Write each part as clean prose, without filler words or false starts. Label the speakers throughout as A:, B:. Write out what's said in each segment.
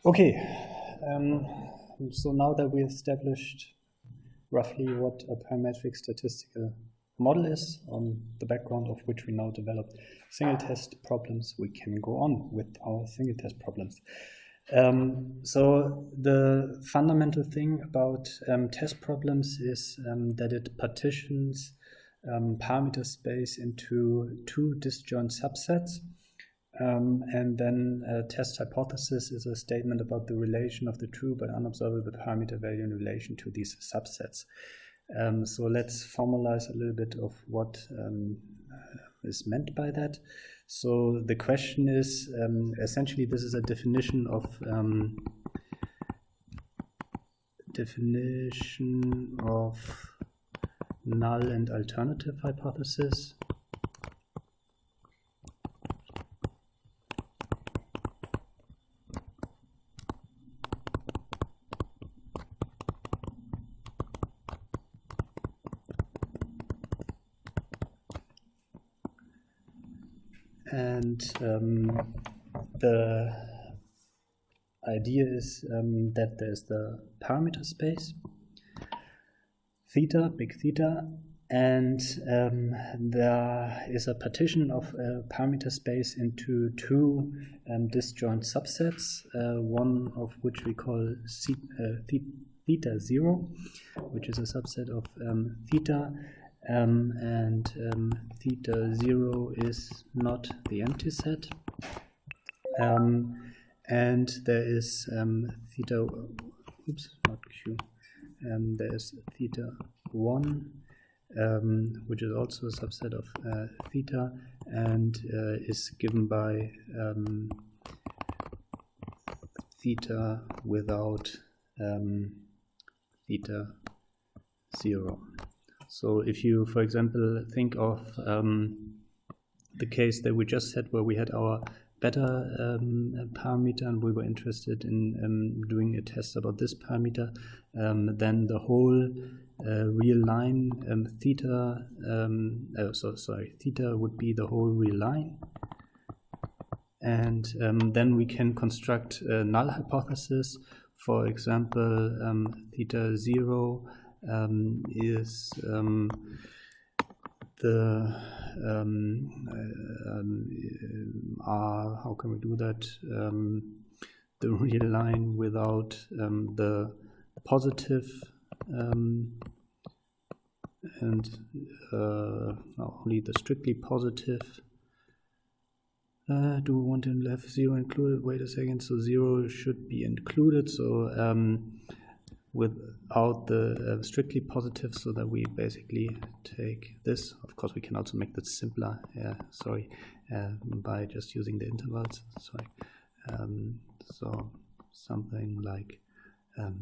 A: Okay, so now that we established roughly what a parametric statistical model is, on the background of which we now develop single test problems, we can go on with our single test problems. So the fundamental thing about test problems is that it partitions parameter space into two disjoint subsets. And then a test hypothesis is a statement about the relation of the true but unobservable parameter value in relation to these subsets. So let's formalize a little bit of what is meant by that. So the question is, essentially this is a definition of null and alternative hypothesis. And the idea is that there's the parameter space, theta, big theta, and there is a partition of a parameter space into two disjoint subsets, one of which we call theta 0, which is a subset of theta. And theta 0 is not the empty set. And there is theta, oops, not Q. There is theta 1, which is also a subset of theta, and is given by theta without theta 0. So if you, for example, think of the case that we just had where we had our beta parameter and we were interested in doing a test about this parameter, then the whole real line theta, theta would be the whole real line. And then we can construct a null hypothesis. For example, theta 0 is how can we do that? The real line without the positive and only the strictly positive. Do we want to have 0 included? Wait a second. So 0 should be included. So without the strictly positive, so that we basically take this. Of course, we can also make that simpler. By just using the intervals. So something like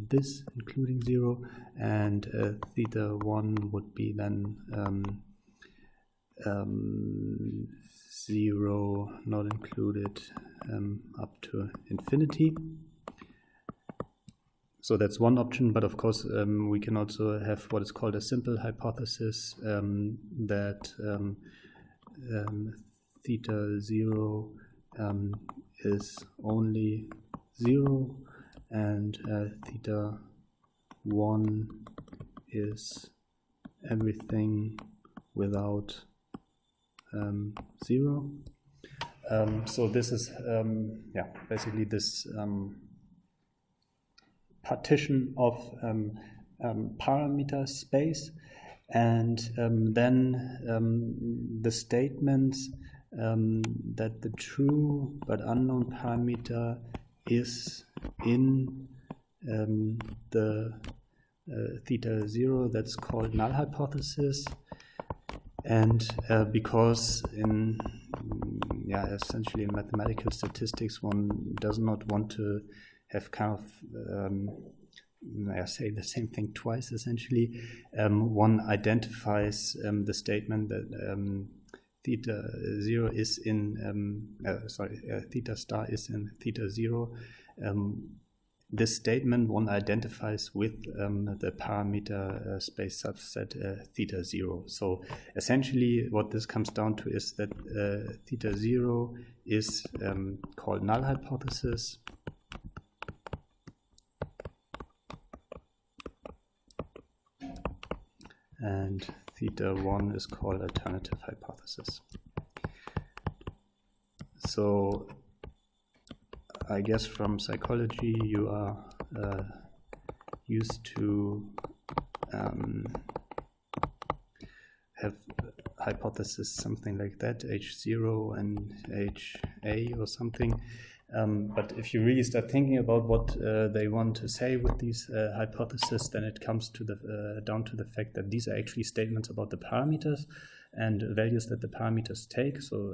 A: this, including 0, and theta 1 would be then 0 not included up to infinity. So that's one option, but of course we can also have what is called a simple hypothesis, that theta 0 is only 0 and theta 1 is everything without 0. So this is basically this partition of parameter space, and then the statements that the true but unknown parameter is in the theta 0, that's called null hypothesis. And because essentially in mathematical statistics one does not want to have kind of say the same thing twice, essentially. One identifies the statement that theta 0 is in theta star is in theta 0. This statement one identifies with the parameter space subset theta 0. So essentially what this comes down to is that theta 0 is called null hypothesis, and theta 1 is called alternative hypothesis. So I guess from psychology you are used to have hypothesis something like that, H0 and HA or something. But if you really start thinking about what they want to say with these hypotheses, then it comes to the down to the fact that these are actually statements about the parameters and values that the parameters take. So,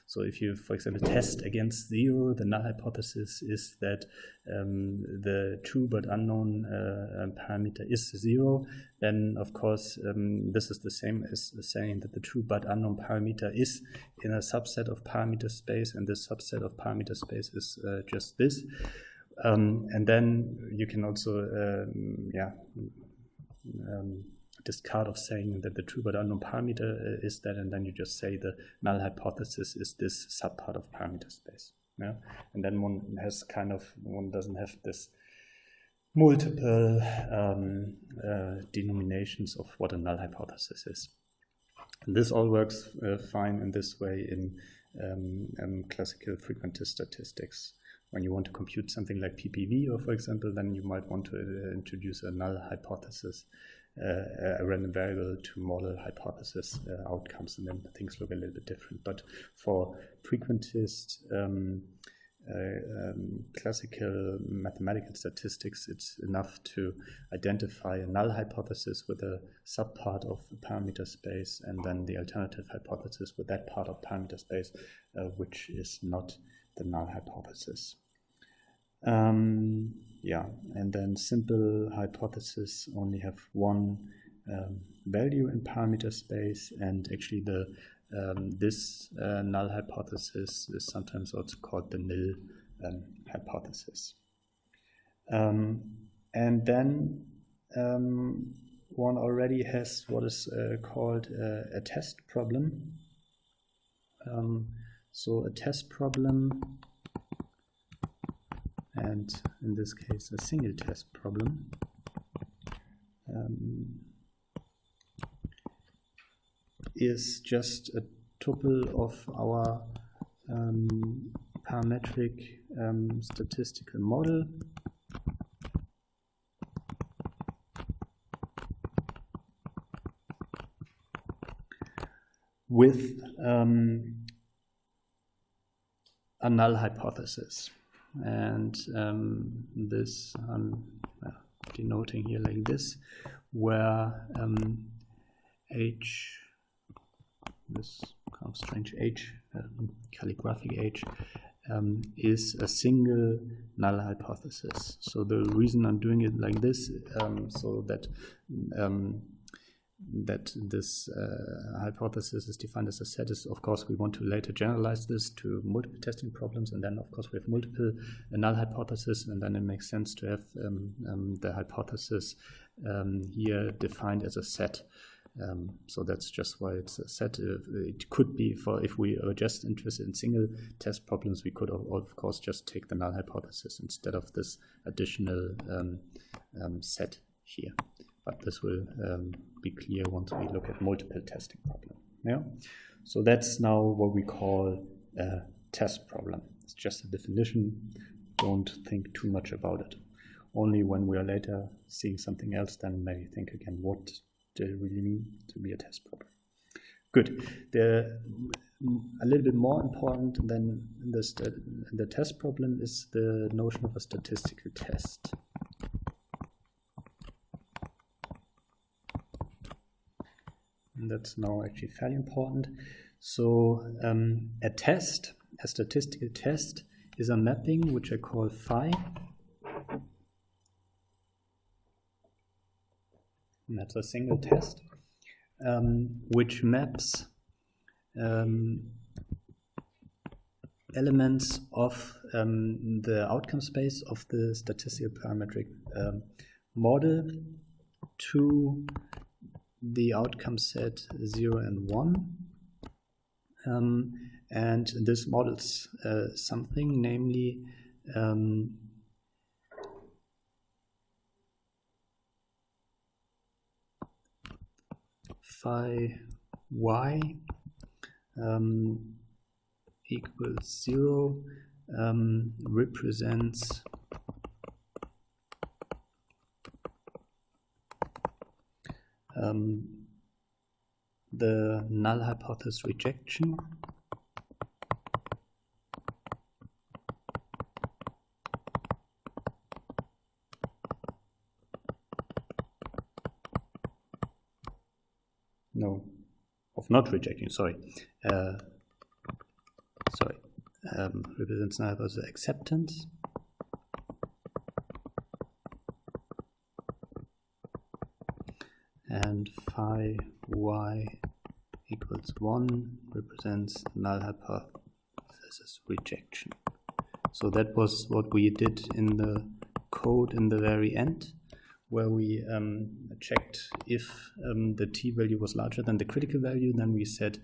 A: so if you, for example, test against 0, the null hypothesis is that the true but unknown parameter is 0. Then, of course, this is the same as saying that the true but unknown parameter is in a subset of parameter space, and this subset of parameter space is just this. And then you can also, discard of saying that the true but unknown parameter is that, and then you just say the null hypothesis is this subpart of parameter space. Yeah, and then one doesn't have this multiple denominations of what a null hypothesis is. And this all works fine in this way in classical frequentist statistics. When you want to compute something like PPV, or for example, then you might want to introduce a null hypothesis, a random variable to model hypothesis outcomes, and then things look a little bit different. But for frequentist classical mathematical statistics, it's enough to identify a null hypothesis with a subpart of a parameter space, and then the alternative hypothesis with that part of parameter space, which is not the null hypothesis. And then simple hypotheses only have one value in parameter space, and actually the this null hypothesis is sometimes also called the nil hypothesis. And then one already has what is called a test problem. So a test problem, and in this case a single test problem, is just a tuple of our parametric statistical model with a null hypothesis. And this denoting here like this, where H, this kind of strange H, calligraphic H, is a single null hypothesis. So the reason I'm doing it like this, so that that this hypothesis is defined as a set is, of course, we want to later generalize this to multiple testing problems, and then of course we have multiple null hypotheses, and then it makes sense to have the hypothesis here defined as a set. So that's just why it's a set. It could be, for if we are just interested in single test problems, we could of course just take the null hypothesis instead of this additional set here. But this will be clear once we look at multiple testing problem. Yeah. So that's now what we call a test problem. It's just a definition. Don't think too much about it. Only when we are later seeing something else, then maybe think again, what did it really mean to be a test problem? Good. A little bit more important than the test problem is the notion of a statistical test. And that's now actually fairly important. So a test, a statistical test, is a mapping which I call phi. And that's a single test, which maps elements of the outcome space of the statistical parametric model to the outcome set 0 and 1. And this models something, namely phi y equals 0 represents the null hypothesis rejection of not rejecting, represents null hypothesis acceptance and phi y equals 1 represents null hypothesis rejection. So that was what we did in the code in the very end, where we checked if the t-value was larger than the critical value. Then we set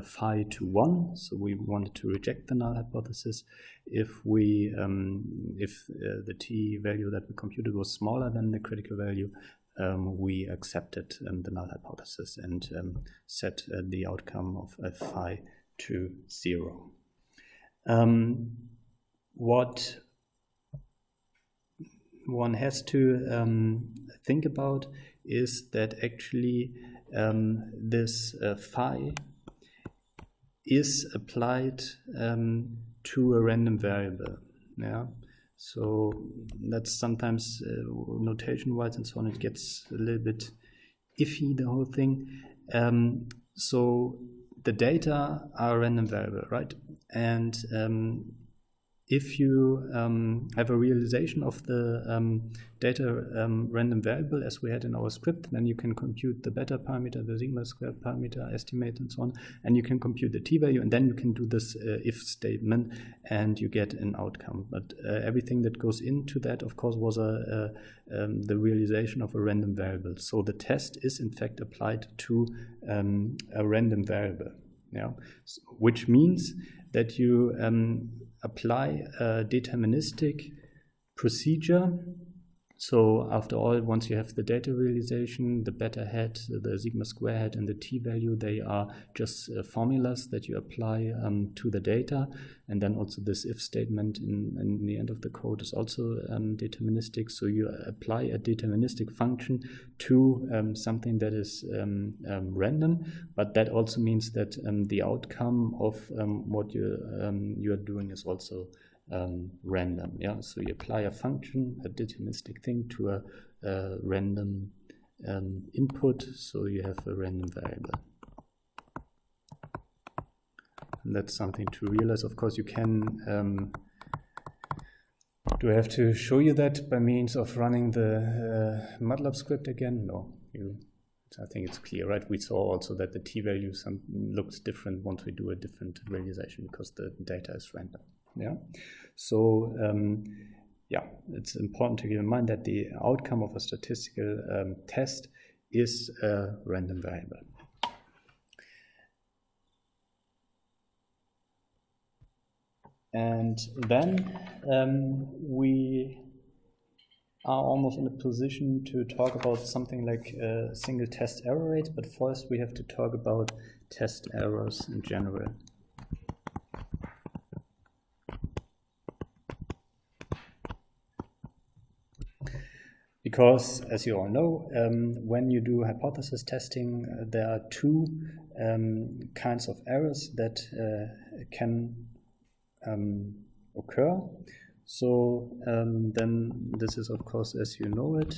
A: phi to 1, so we wanted to reject the null hypothesis. If the t-value that we computed was smaller than the critical value, we accepted the null hypothesis and set the outcome of phi to 0. What one has to think about is that actually this phi is applied to a random variable. Yeah. So that's sometimes notation-wise and so on, it gets a little bit iffy, the whole thing. So the data are a random variable, right? And if you have a realization of the data random variable as we had in our script, then you can compute the beta parameter, the sigma squared parameter, estimate, and so on, and you can compute the t-value, and then you can do this if statement, and you get an outcome. But everything that goes into that, of course, was the realization of a random variable. So the test is in fact applied to a random variable, yeah, which means that you apply a deterministic procedure. So after all, once you have the data realization, the beta hat, the sigma square hat, and the t-value, they are just formulas that you apply to the data. And then also this if statement in the end of the code is also deterministic. So you apply a deterministic function to something that is random, but that also means that the outcome of what you are doing is also random. Yeah, so you apply a function, a deterministic thing, to a random input, so you have a random variable. And that's something to realize. Of course, you can do I have to show you that by means of running the MATLAB script again? No, I think it's clear, right? We saw also that the t-value looks different once we do a different realization because the data is random. Yeah, so yeah, it's important to keep in mind that the outcome of a statistical test is a random variable. And then we are almost in a position to talk about something like single test error rate, but first we have to talk about test errors in general. Because, as you all know, when you do hypothesis testing, there are two kinds of errors that can occur. So then this is, of course, as you know it,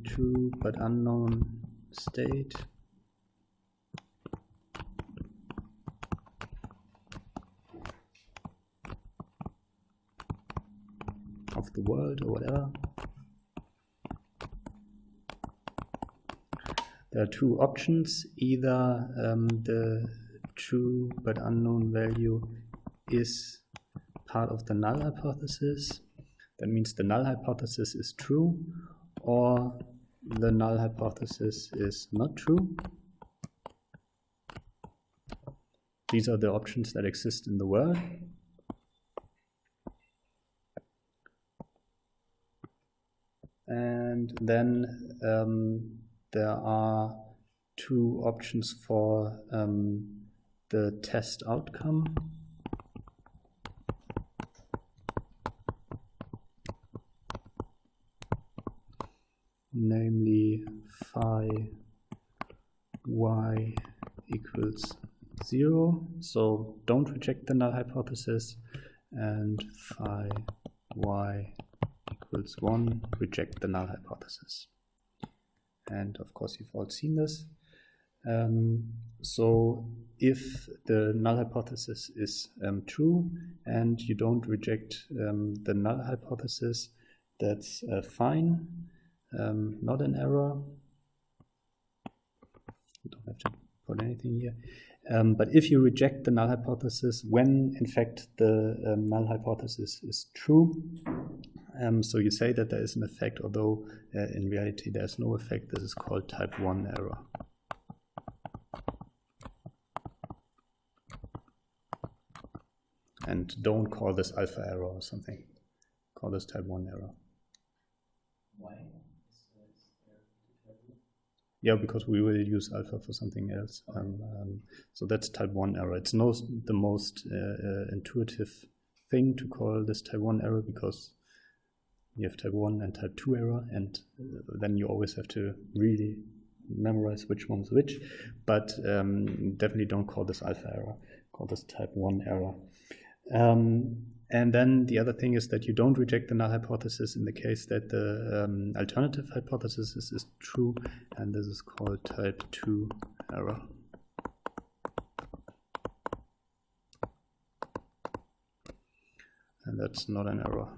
A: true but unknown state of the world or whatever. There are two options. Either the true but unknown value is part of the null hypothesis. That means the null hypothesis is true, or the null hypothesis is not true. These are the options that exist in the world. And then there are two options for the test outcome. Namely phi y equals 0, so don't reject the null hypothesis, and phi y equals 1, reject the null hypothesis. And of course you've all seen this. So if the null hypothesis is true and you don't reject the null hypothesis, that's fine, not an error. You don't have to put anything here. But if you reject the null hypothesis when in fact the null hypothesis is true, so you say that there is an effect, although in reality there's no effect, this is called type 1 error. And don't call this alpha error or something. Call this type 1 error.
B: Why?
A: Yeah, because we will use alpha for something else. So that's type 1 error. It's not the most intuitive thing to call this type 1 error, because you have type 1 and type 2 error, and then you always have to really memorize which one's which. But definitely don't call this alpha error. Call this type 1 error. And then the other thing is that you don't reject the null hypothesis in the case that the alternative hypothesis is true, and this is called type 2 error. And that's not an error.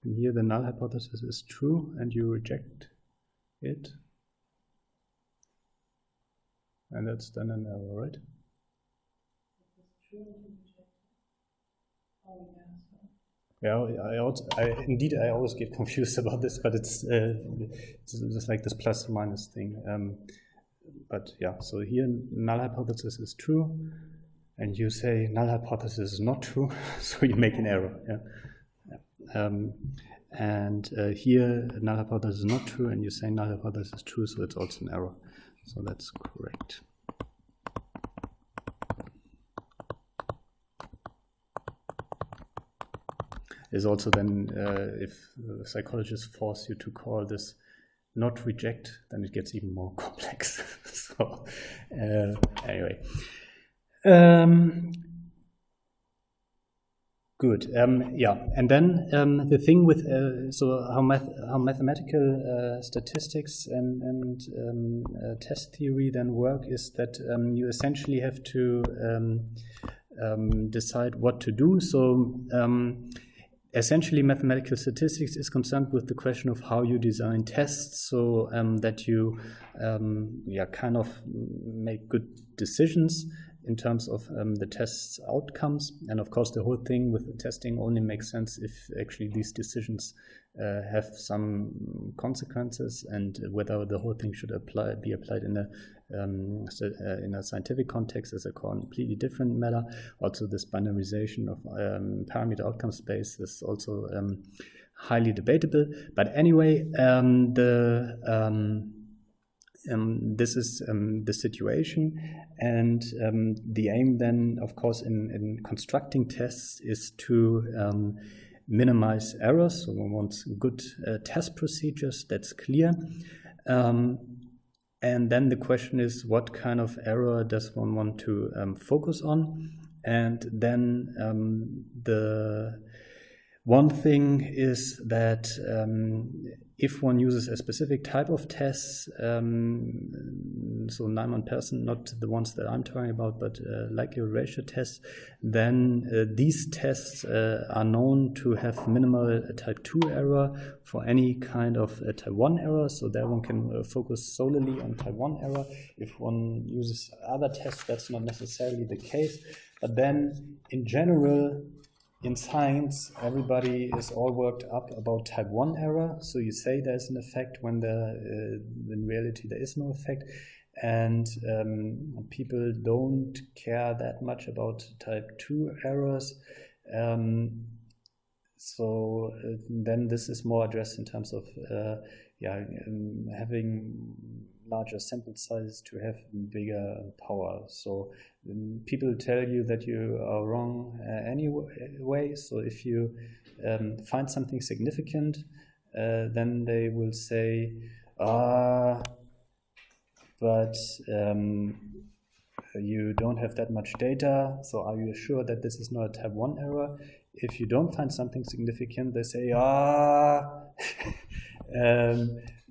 A: And here the null hypothesis is true and you reject it, and that's then an error, right? Yeah, I always get confused about this, but it's just like this plus or minus thing. But yeah, so here null hypothesis is true, and you say null hypothesis is not true, so you make an error. Yeah. And here null hypothesis is not true, and you say null hypothesis is true, so it's also an error. So that's correct. Is also then, if the psychologists force you to call this not reject, then it gets even more complex. So anyway. Good. Yeah, and then the thing with so how mathematical statistics and test theory then work is that you essentially have to decide what to do. So essentially, mathematical statistics is concerned with the question of how you design tests, so that you kind of make good decisions in terms of the test's outcomes. And of course, the whole thing with the testing only makes sense if actually these decisions have some consequences, and whether the whole thing should be applied in a scientific context is a completely different matter. Also, this binarization of parameter outcome space is also highly debatable. But anyway, this is the situation, and the aim then, of course, in constructing tests is to minimize errors. So one wants good test procedures, that's clear. And then the question is, what kind of error does one want to focus on? And then the one thing is that if one uses a specific type of tests, so Neyman-Pearson, not the ones that I'm talking about, but likelihood ratio tests, then these tests are known to have minimal type 2 error for any kind of type 1 error. So there one can focus solely on type 1 error. If one uses other tests, that's not necessarily the case. But then, in general, in science, everybody is all worked up about type 1 error. So you say there's an effect when in reality there is no effect. and people don't care that much about type 2 errors. So then this is more addressed in terms of having larger sample sizes to have bigger power. So people tell you that you are wrong anyway. So if you find something significant, then they will say, but you don't have that much data, so are you sure that this is not a type 1 error? If you don't find something significant, they say,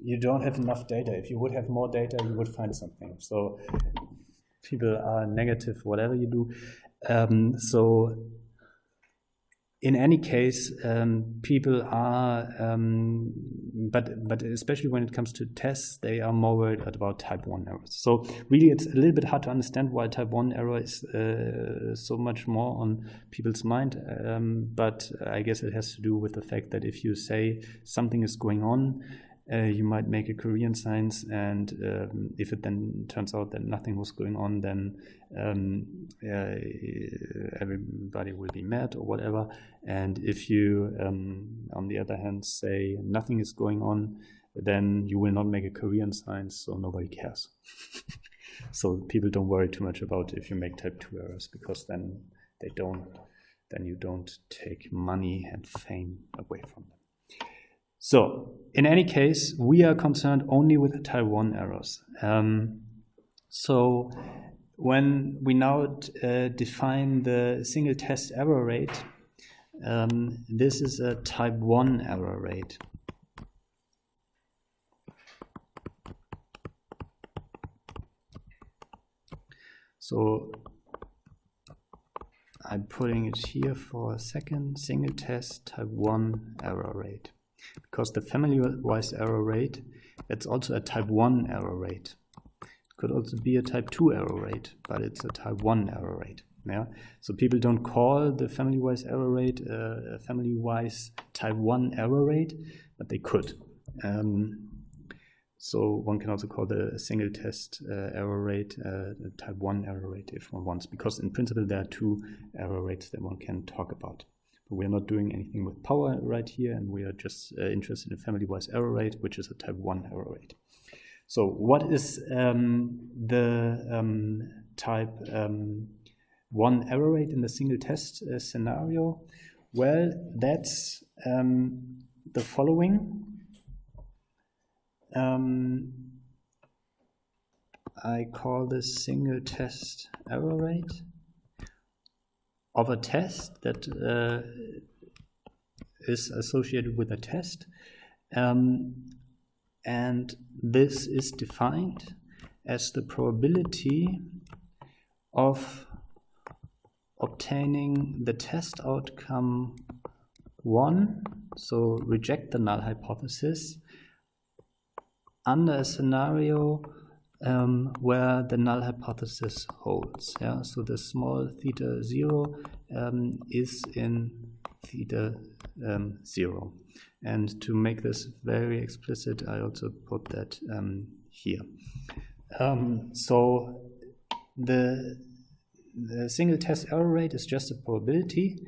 A: you don't have enough data. If you would have more data, you would find something. So people are negative, whatever you do. So in any case, people are, but especially when it comes to tests, they are more worried about type 1 errors. So really, it's a little bit hard to understand why type 1 error is so much more on people's mind. But I guess it has to do with the fact that if you say something is going on, you might make a Korean science, and if it then turns out that nothing was going on, then everybody will be mad or whatever. And if you, on the other hand, say nothing is going on, then you will not make a Korean science, so nobody cares. So people don't worry too much about if you make type 2 errors, because then you don't take money and fame away from them. So, in any case, we are concerned only with type 1 errors. So, when we now define the single test error rate, this is a type 1 error rate. So, I'm putting it here for a second, single test type 1 error rate. Because the family-wise error rate, that's also a type 1 error rate. It could also be a type 2 error rate, but it's a type 1 error rate. Yeah. So people don't call the family-wise error rate a family-wise type 1 error rate, but they could. So one can also call the single test error rate a type 1 error rate if one wants, because in principle there are two error rates that one can talk about. We're not doing anything with power right here, and we are just interested in family-wise error rate, which is a type 1 error rate. So what is the type 1 error rate in the single test scenario? Well, that's the following. I call this single test error rate of a test that is associated with a test, and this is defined as the probability of obtaining the test outcome 1, so reject the null hypothesis, under a scenario where the null hypothesis holds. Yeah? So the small theta 0 is in theta 0. And to make this very explicit, I also put that here. So the single test error rate is just a probability.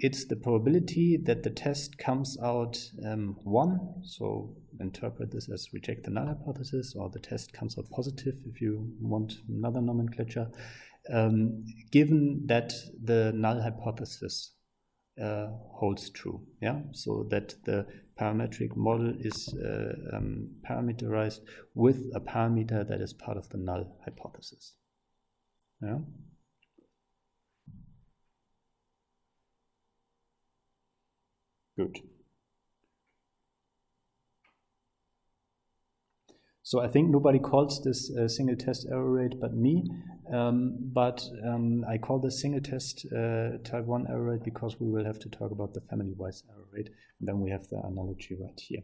A: It's the probability that the test comes out 1, so interpret this as reject the null hypothesis, or the test comes out positive if you want another nomenclature, given that the null hypothesis holds true. Yeah, so that the parametric model is parameterized with a parameter that is part of the null hypothesis. Yeah. Good. So I think nobody calls this single test error rate but me, but I call this single test type 1 error rate because we will have to talk about the family-wise error rate, and then we have the analogy right here.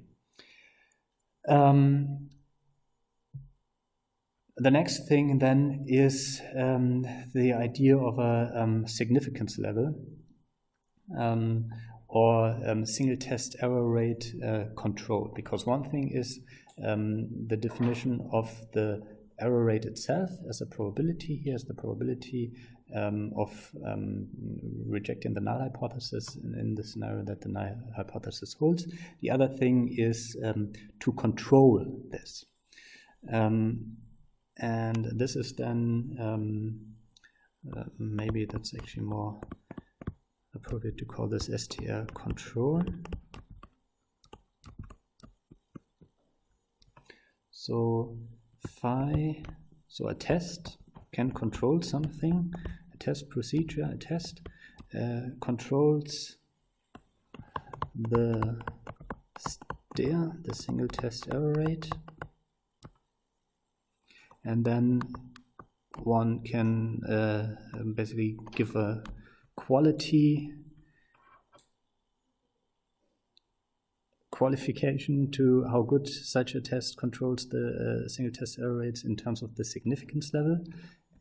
A: The next thing then is the idea of a significance level, or single test error rate control, because one thing is the definition of the error rate itself as a probability. Here's the probability of rejecting the null hypothesis in the scenario that the null hypothesis holds. The other thing is to control this. And this is then, maybe that's actually more appropriate to call this STR control. So phi, so a test can control something, a test procedure, a test controls the STER, the single test error rate, and then one can basically give a qualification to how good such a test controls the single test error rates in terms of the significance level.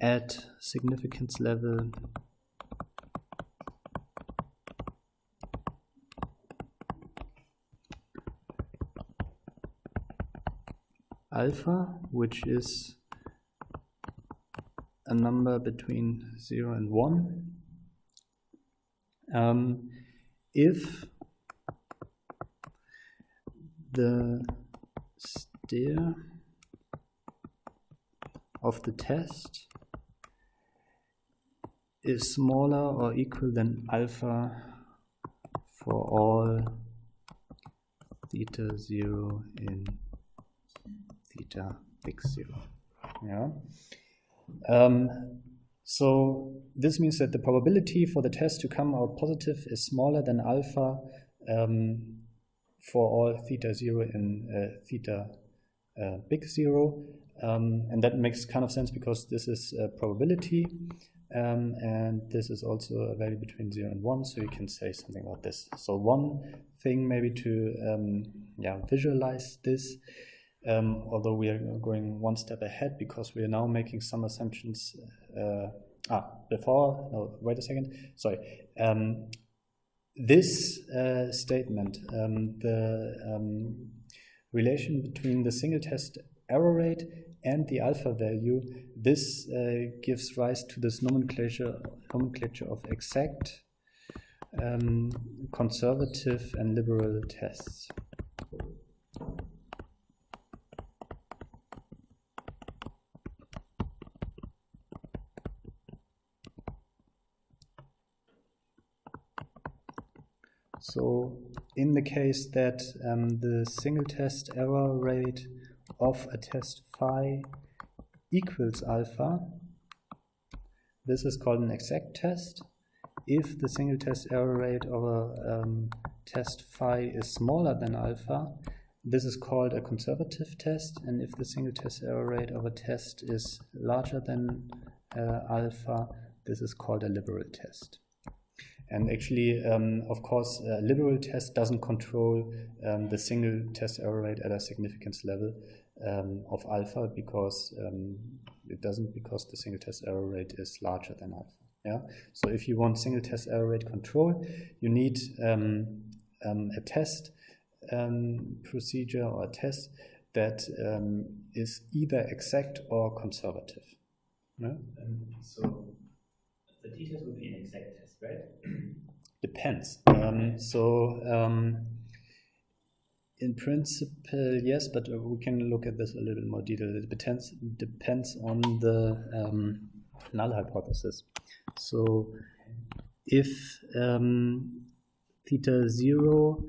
A: At significance level alpha, which is a number between 0 and 1, if the STER of the test is smaller or equal than alpha for all theta 0 in theta big 0. Yeah. So this means that the probability for the test to come out positive is smaller than alpha for all theta 0 in theta big 0. And that makes kind of sense because this is a probability and this is also a value between 0 and 1, so you can say something about this. So one thing maybe to visualize this, although we are going one step ahead because we are now making some assumptions. Wait a second. Sorry. This statement, the relation between the single test error rate and the alpha value, this gives rise to this nomenclature of exact, conservative, and liberal tests. So in the case that the single test error rate of a test phi equals alpha, this is called an exact test. If the single test error rate of a test phi is smaller than alpha, this is called a conservative test. And if the single test error rate of a test is larger than alpha, this is called a liberal test. And actually, of course, a liberal test doesn't control the single test error rate at a significance level of alpha because it doesn't, because the single test error rate is larger than alpha. Yeah. So if you want single test error rate control, you need a test procedure or a test that is either exact or conservative. Yeah?
B: So the t-test would be an exact test, right?
A: Depends. In principle, yes, but we can look at this a little more detail. It depends on the null hypothesis. So if theta 0,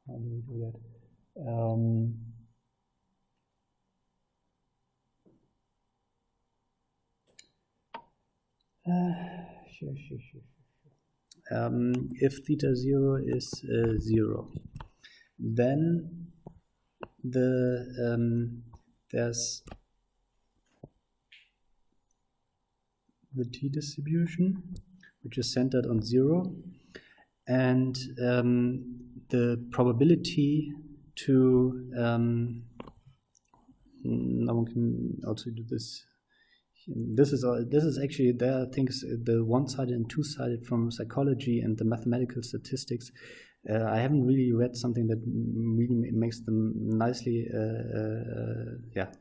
A: how do we do that? If theta 0 is 0, then there's the t-distribution, which is centered on 0, and the probability to now one can also do this. This is actually, there are things, the one-sided and two-sided from psychology and the mathematical statistics. I haven't really read something that really makes them nicely,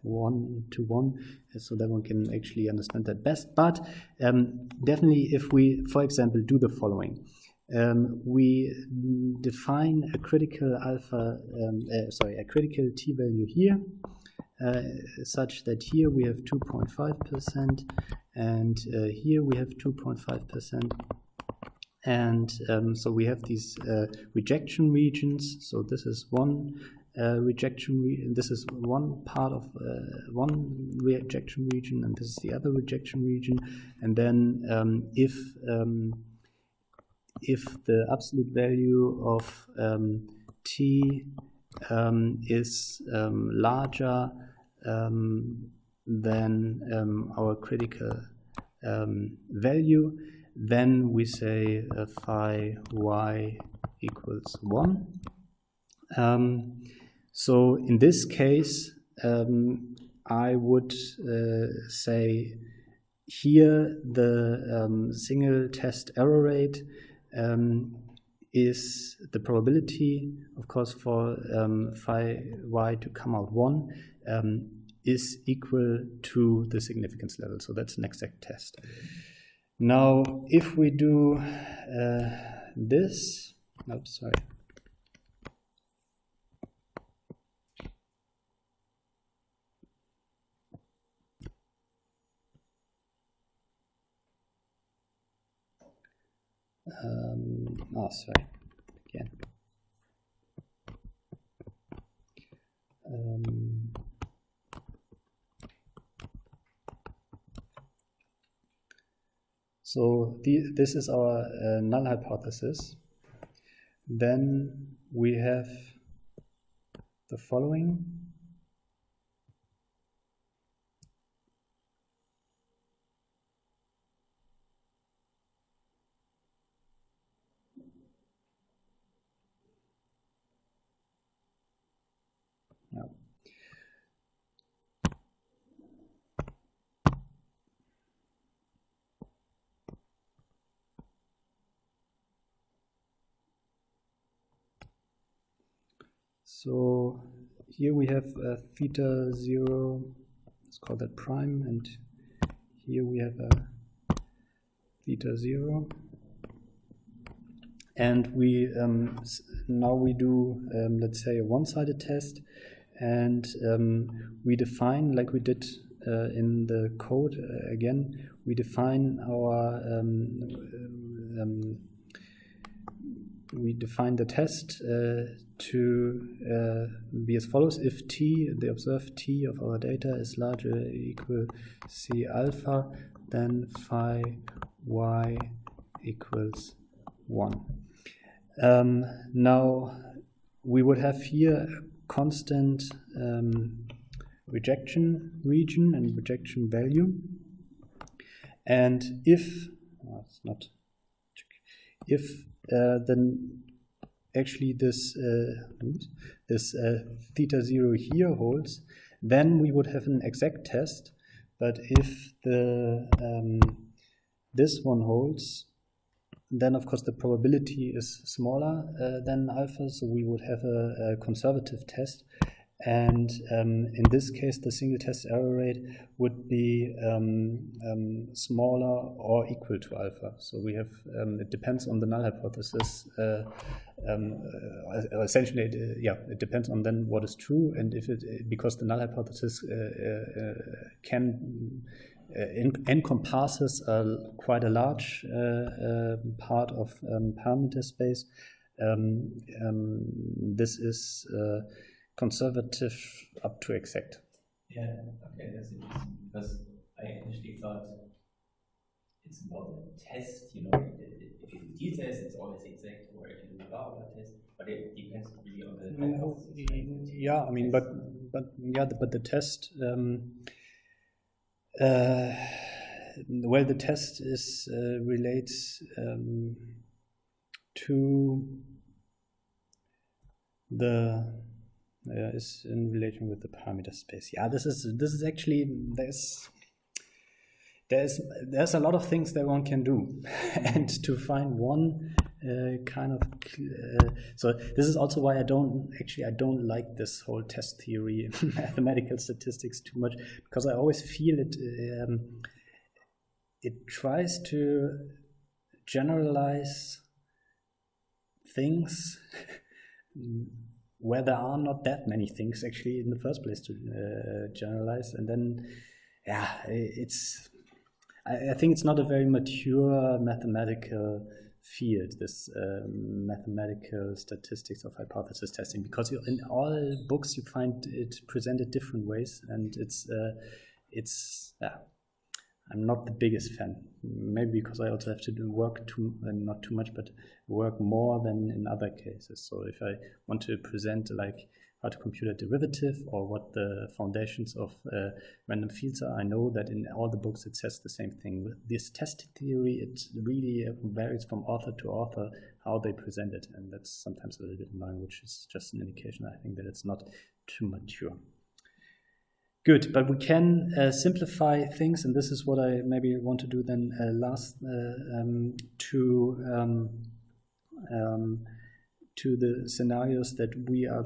A: one-to-one, so that one can actually understand that best. But definitely, if we, for example, do the following, we define a critical a critical t-value here, such that here we have 2.5%, and here we have 2.5%. And so we have these rejection regions. So this is one rejection. This is one part of one rejection region, and this is the other rejection region. And then if the absolute value of t is larger than our critical value, then we say phi y equals 1. So in this case, I would say here the single test error rate is the probability, of course, for phi y to come out 1 is equal to the significance level. So that's an exact test. Now, if we do this, oops, sorry. Sorry, again. So this is our null hypothesis. Then we have the following. No. So here we have theta 0, let's call that prime, and here we have a theta 0. And we now we do, let's say, a one-sided test, and we define, like we did in the code again, we define our we define the test to be as follows: if t, the observed t of our data, is larger or equal c alpha, then phi y equals 1. Now we would have here a constant rejection region and rejection value, and if then actually this theta 0 here holds, then we would have an exact test. But if the this one holds, then of course the probability is smaller than alpha, so we would have a conservative test. And in this case, the single test error rate would be smaller or equal to alpha. So we have, it depends on the null hypothesis. Essentially, it depends on then what is true, and if because the null hypothesis can encompasses quite a large part of parameter space. This is conservative up to exact.
B: Yeah, okay, that's interesting, because I initially thought it's about the test, if you do t-test, it's always exact, or if you do a bar test, but it depends really on the hypothesis.
A: Yeah, I mean, but the test, well, the test is relates to the is in relation with the parameter space. Yeah, this is actually there's a lot of things that one can do, and to find one kind of. So this is also why I don't like this whole test theory in mathematical statistics too much, because I always feel it tries to generalize things where there are not that many things actually in the first place to generalize, and then I think it's not a very mature mathematical field, this mathematical statistics of hypothesis testing, because in all books you find it presented different ways, and I'm not the biggest fan. Maybe because I also have to do work not too much, but work more than in other cases. So if I want to present like how to compute a derivative or what the foundations of random fields are, I know that in all the books it says the same thing. With this testing theory, it really varies from author to author how they present it, and that's sometimes a little bit annoying, which is just an indication, I think, that it's not too mature. Good, but we can simplify things, and this is what I maybe want to do then last to the scenarios that we are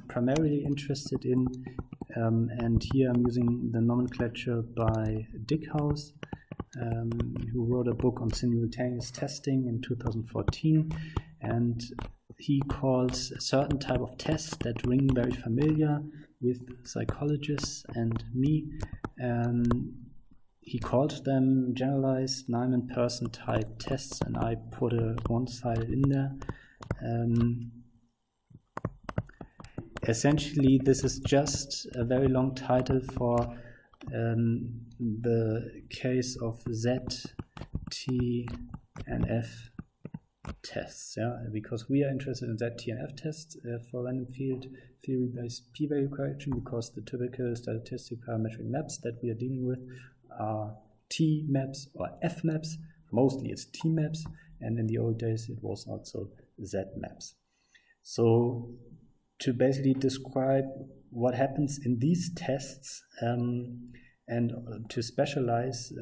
A: primarily interested in, and here I'm using the nomenclature by Dickhaus, who wrote a book on simultaneous testing in 2014, and he calls a certain type of tests that ring very familiar with psychologists and me. He called them generalized Nyman-Person type tests, and I put a one-sided in there. Essentially, this is just a very long title for the case of Z, T, and F tests, because we are interested in Z, T, and F tests for random field theory-based p-value correction, because the typical statistic parametric maps that we are dealing with are T maps or F maps. Mostly it's T maps, and in the old days it was also Z maps. So to basically describe what happens in these tests and to specialize,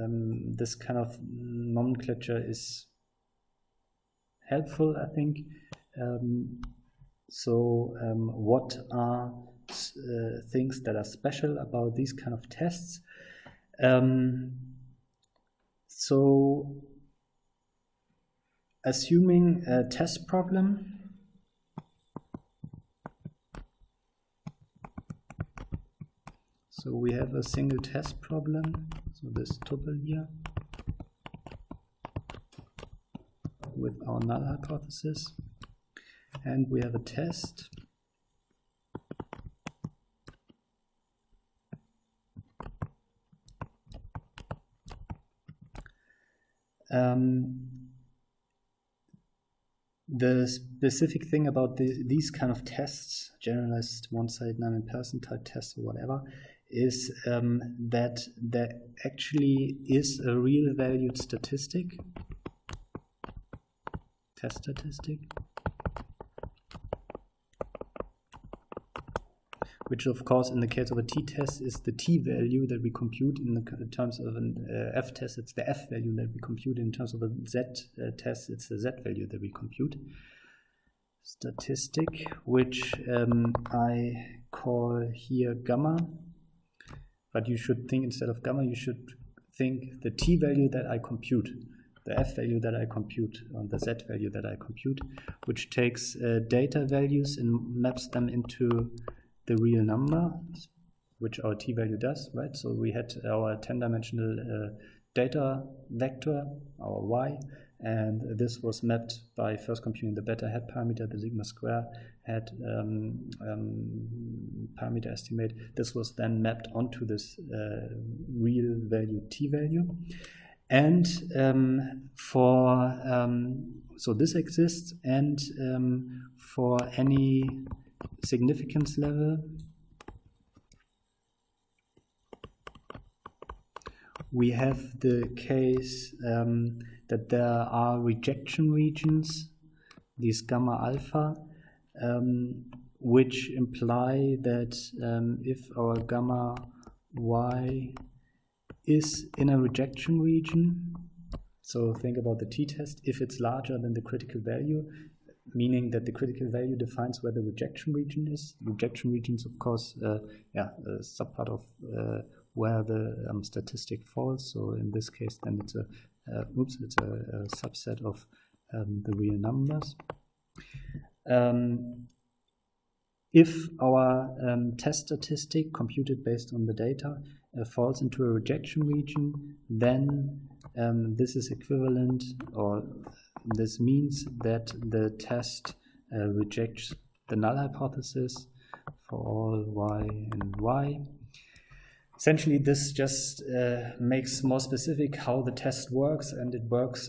A: this kind of nomenclature is helpful, I think. What are things that are special about these kind of tests? So assuming a test problem, so we have a single test problem, so this tuple here with our null hypothesis, and we have a test the specific thing about these kind of tests, generalized one-sided Nyman-Person type tests or whatever, is that there actually is a real valued statistic, test statistic, which of course in the case of a t-test is the t-value that we compute in terms of an f-test, it's the f-value that we compute. In terms of a z-test, it's the z-value that we compute. Statistic, which I call here gamma, but you should think instead of gamma, you should think the t-value that I compute, the f-value that I compute, and the z-value that I compute, which takes data values and maps them into the real number, which our t-value does, right? So we had our 10-dimensional data vector, our y, and this was mapped by first computing the beta hat parameter, the sigma square hat parameter estimate. This was then mapped onto this real value t-value. And so this exists, and for any significance level, we have the case that there are rejection regions, these gamma alpha, which imply that if our gamma y is in a rejection region, So think about the t-test. If it's larger than the critical value, meaning that the critical value defines where the rejection region is. Rejection region is, of course, a subpart of where the statistic falls. So in this case, then it's a subset of the real numbers. If our test statistic computed based on the data falls into a rejection region, then this is equivalent, or this means that the test rejects the null hypothesis for all y and y. Essentially, this just makes more specific how the test works, and it works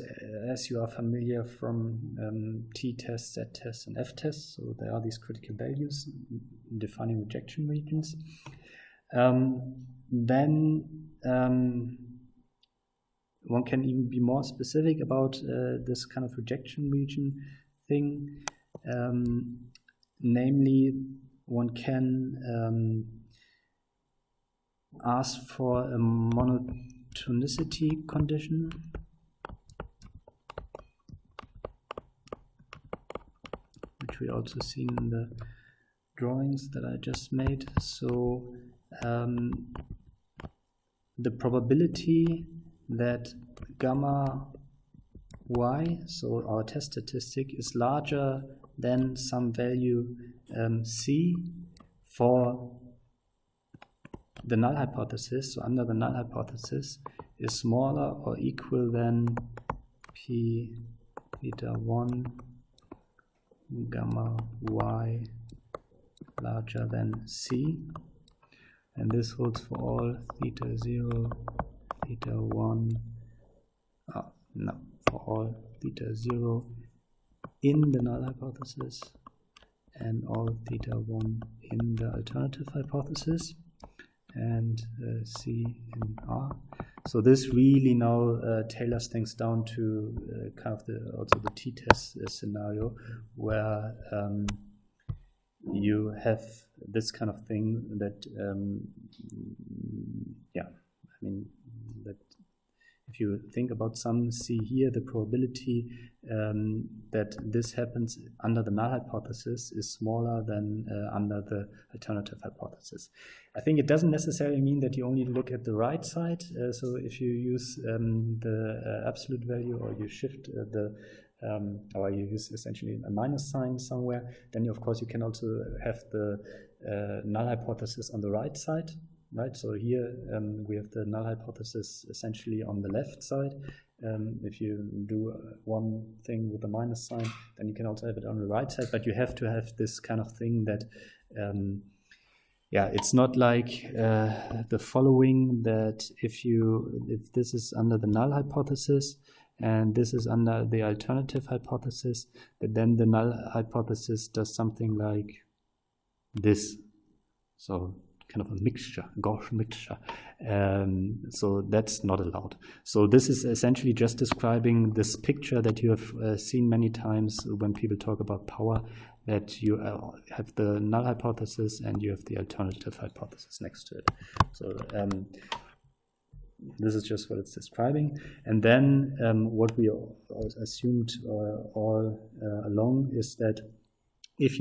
A: as you are familiar from t-test, z-test, and f-test. So there are these critical values defining rejection regions. Then one can even be more specific about this kind of rejection region thing. Namely, one can ask for a monotonicity condition, which we also seen in the drawings that I just made. So the probability that gamma y, so our test statistic, is larger than some value c for the null hypothesis, so under the null hypothesis, is smaller or equal than p theta 1 gamma y larger than c, and this holds for all theta 0, theta 1, for all theta 0 in the null hypothesis and all theta 1 in the alternative hypothesis, and C in R. So this really now tailors things down to kind of also the t-test scenario, where you have this kind of thing that that if you think about some C here, the probability that this happens under the null hypothesis is smaller than under the alternative hypothesis. I think it doesn't necessarily mean that you only look at the right side. So if you use the absolute value, or you shift or you use essentially a minus sign somewhere, then of course you can also have the null hypothesis on the right side. Right, so here we have the null hypothesis essentially on the left side. If you do one thing with a minus sign, then you can also have it on the right side, but you have to have this kind of thing that, it's not like the following, that if this is under the null hypothesis and this is under the alternative hypothesis, that then the null hypothesis does something like this. So kind of a mixture, Gaussian mixture. So that's not allowed. So this is essentially just describing this picture that you have seen many times when people talk about power, that you have the null hypothesis and you have the alternative hypothesis next to it. So this is just what it's describing. And then what we assumed all along is that if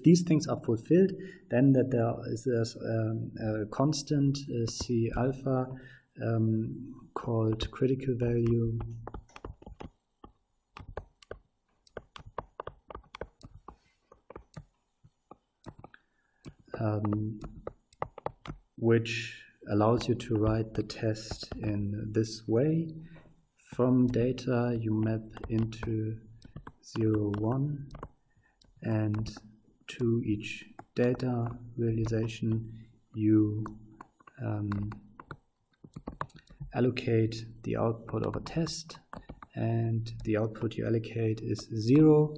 A: these things are fulfilled, then that there's a constant C alpha called critical value, which allows you to write the test in this way. From data you map into 0, 1, and to each data realization you allocate the output of a test, and the output you allocate is 0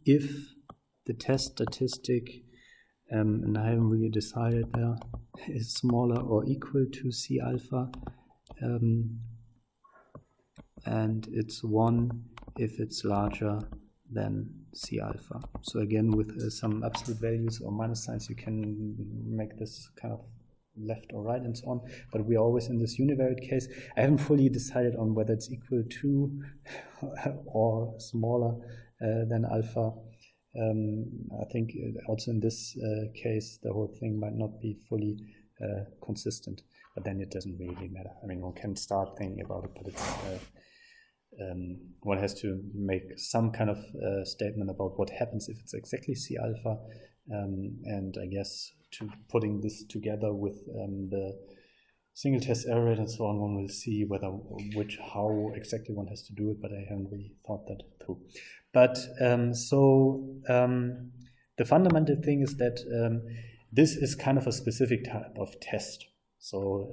A: if the test statistic, and I haven't really decided there, is smaller or equal to C alpha, and it's 1 if it's larger than C alpha. So again, with some absolute values or minus signs, you can make this kind of left or right and so on, but we are always in this univariate case. I haven't fully decided on whether it's equal to or smaller than alpha. I think also in this case the whole thing might not be fully consistent, but then it doesn't really matter. I mean, one can start thinking about it, but it's one has to make some kind of statement about what happens if it's exactly C alpha, and I guess putting this together with the single test error rate and so on, one will see how exactly one has to do it, but I haven't really thought that through. But the fundamental thing is that this is kind of a specific type of test. So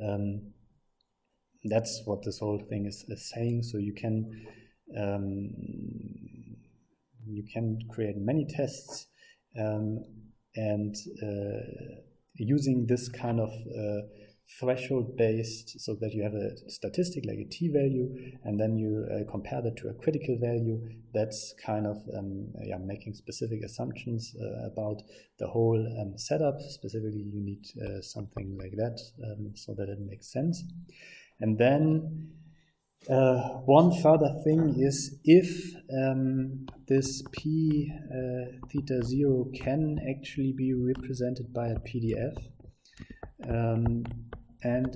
A: that's what this whole thing is saying. So you can create many tests, and using this kind of threshold based, so that you have a statistic like a t-value, and then you compare that to a critical value. That's kind of making specific assumptions about the whole setup. Specifically, you need something like that so that it makes sense. And then one further thing is, if this p theta 0 can actually be represented by a PDF and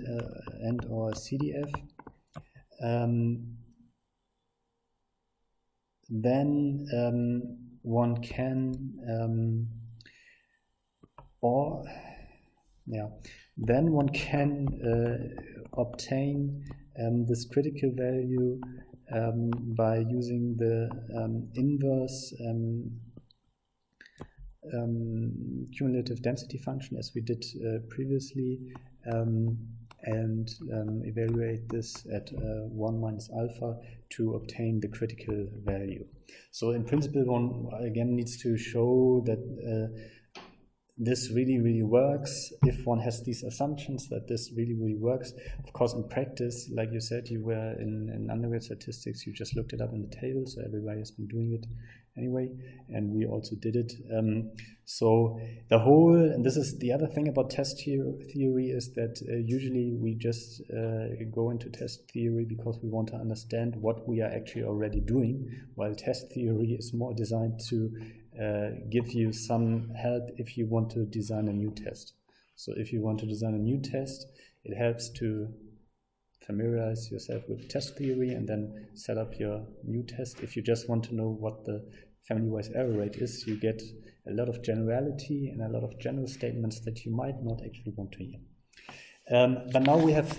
A: or CDF, then one can obtain this critical value by using the inverse cumulative density function, as we did previously, and evaluate this at 1 minus alpha to obtain the critical value. So in principle, one again needs to show that this really works if one has these assumptions that this really works. Of course, in practice, like you said, you were in undergrad statistics, you just looked it up in the table, so everybody has been doing it anyway, and we also did it. So the whole, and this is the other thing about test theory, is that usually we just go into test theory because we want to understand what we are actually already doing, while test theory is more designed to give you some help if you want to design a new test. So if you want to design a new test, it helps to familiarize yourself with test theory and then set up your new test. If you just want to know what the family-wise error rate is, you get a lot of generality and a lot of general statements that you might not actually want to hear. But now we have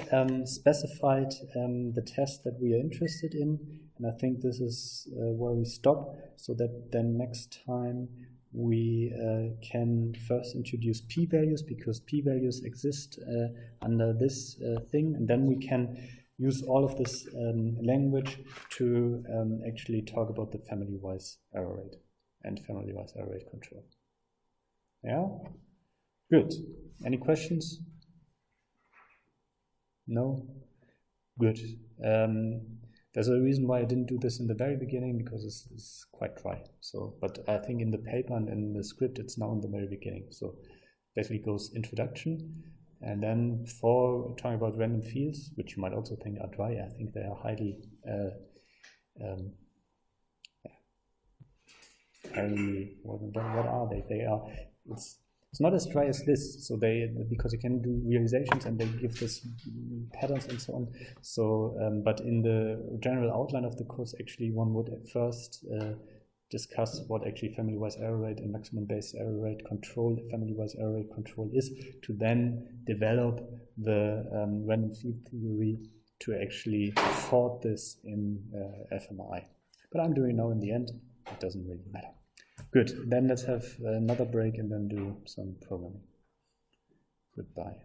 A: specified the test that we are interested in, and I think this is where we stop, so that then next time we can first introduce p-values, because p-values exist under this thing, and then we can use all of this language to actually talk about the family-wise error rate and family-wise error rate control. Yeah? Good. Any questions? No? Good. There's a reason why I didn't do this in the very beginning, because it's quite dry. So, but I think in the paper and in the script, it's now in the very beginning. So basically goes introduction, and then for talking about random fields, which you might also think are dry, I think they are highly what are they? They are, it's not as dry as this, so because you can do realizations and they give this patterns and so on. So, but in the general outline of the course, actually one would at first discuss what actually family-wise error rate and maximum-based error rate control, family-wise error rate control is, to then develop the random field theory to actually afford this in fMRI. But I'm doing now in the end, it doesn't really matter. Good, then let's have another break and then do some programming. Goodbye.